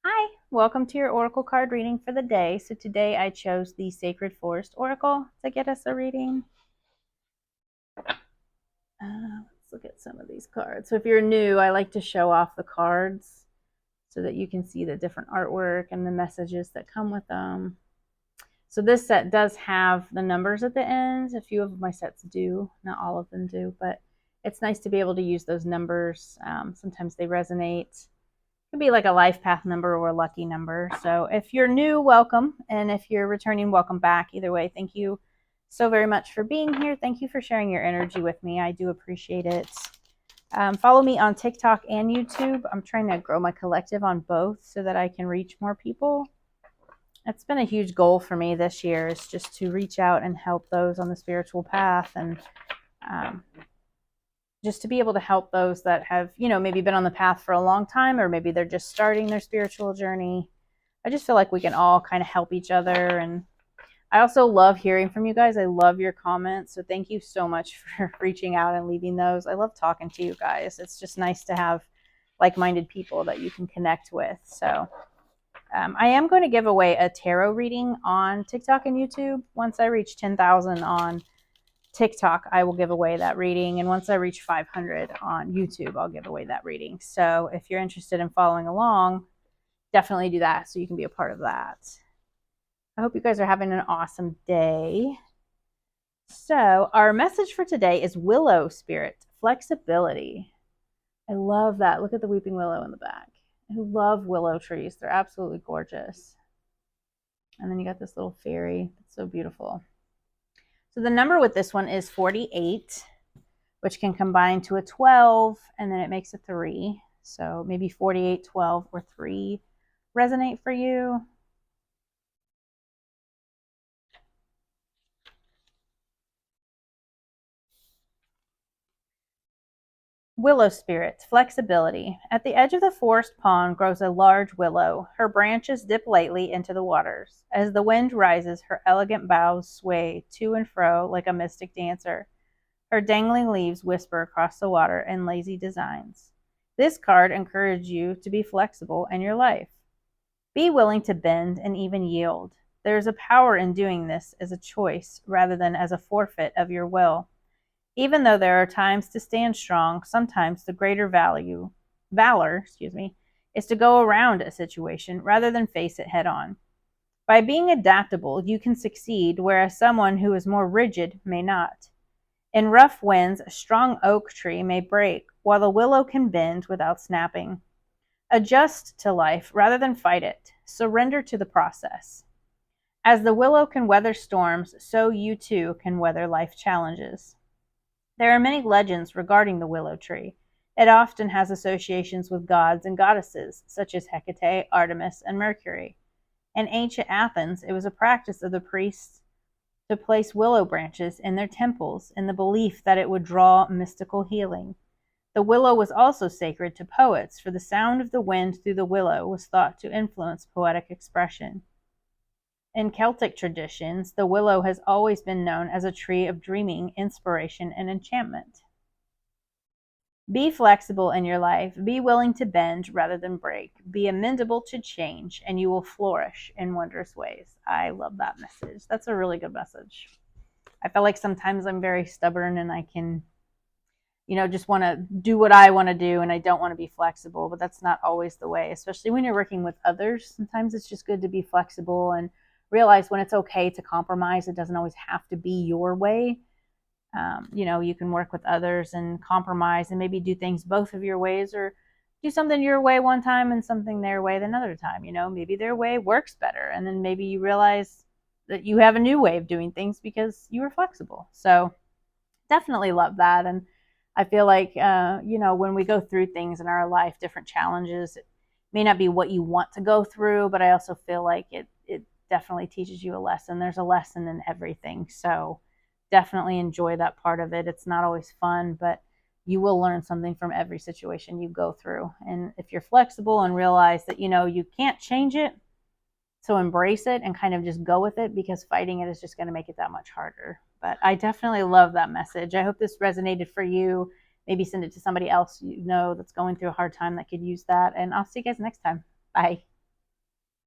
Hi, welcome to your Oracle card reading for the day. So today I chose the Sacred Forest Oracle to get us a reading. Let's look at some of these cards. So if you're new, I like to show off the cards so that you can see the different artwork and the messages that come with them. So this set does have the numbers at the end. A few of my sets do, not all of them do, but it's nice to be able to use those numbers. Sometimes they resonate. Could be like a life path number or a lucky number. So if you're new, welcome. And if you're returning, welcome back. Either way, thank you so very much for being here. Thank you for sharing your energy with me. I do appreciate it. Follow me on TikTok and YouTube. I'm trying to grow my collective on both so that I can reach more people. That's been a huge goal for me this year, is just to reach out and help those on the spiritual path, and just to be able to help those that have, maybe been on the path for a long time, or maybe they're just starting their spiritual journey. I just feel like we can all kind of help each other. And I also love hearing from you guys. I love your comments. So thank you so much for reaching out and leaving those. I love talking to you guys. It's just nice to have like-minded people that you can connect with. So I am going to give away a tarot reading on TikTok and YouTube. Once I reach 10,000 on TikTok, I will give away that reading. And once I reach 500 on YouTube, I'll give away that reading. So if you're interested in following along, definitely do that so you can be a part of that. I hope you guys are having an awesome day. So our message for today is Willow Spirit, flexibility. I love that. Look at the weeping willow in the back. I love willow trees. They're absolutely gorgeous. And then you got this little fairy. It's so beautiful. So the number with this one is 48, which can combine to a 12, and then it makes a 3. So maybe 48, 12, or 3 resonate for you. Willow Spirit, flexibility. At the edge of the forest pond grows a large willow. Her branches dip lightly into the waters. As the wind rises, her elegant boughs sway to and fro like a mystic dancer. Her dangling leaves whisper across the water in lazy designs. This card encourages you to be flexible in your life. Be willing to bend and even yield. There is a power in doing this as a choice rather than as a forfeit of your will. Even though there are times to stand strong, sometimes the greater valor, is to go around a situation rather than face it head on. By being adaptable, you can succeed, whereas someone who is more rigid may not. In rough winds, a strong oak tree may break, while the willow can bend without snapping. Adjust to life rather than fight it. Surrender to the process. As the willow can weather storms, so you too can weather life challenges. There are many legends regarding the willow tree. It often has associations with gods and goddesses, such as Hecate, Artemis, and Mercury. In ancient Athens, it was a practice of the priests to place willow branches in their temples in the belief that it would draw mystical healing. The willow was also sacred to poets, for the sound of the wind through the willow was thought to influence poetic expression. In Celtic traditions, the willow has always been known as a tree of dreaming, inspiration, and enchantment. Be flexible in your life. Be willing to bend rather than break. Be amenable to change, and you will flourish in wondrous ways. I love that message. That's a really good message. I feel like sometimes I'm very stubborn and I can, just want to do what I want to do, and I don't want to be flexible, but that's not always the way, especially when you're working with others. Sometimes it's just good to be flexible and realize when it's okay to compromise. It doesn't always have to be your way. You can work with others and compromise and maybe do things both of your ways, or do something your way one time and something their way another time. Maybe their way works better, and then maybe you realize that you have a new way of doing things because you were flexible. So definitely love that. And I feel like, when we go through things in our life, different challenges, it may not be what you want to go through, but I also feel like it definitely teaches you a lesson. There's a lesson in everything. So definitely enjoy that part of it. It's not always fun, but you will learn something from every situation you go through. And if you're flexible and realize that, you can't change it, so embrace it and kind of just go with it, because fighting it is just going to make it that much harder. But I definitely love that message. I hope this resonated for you. Maybe send it to somebody else that's going through a hard time that could use that. And I'll see you guys next time. Bye.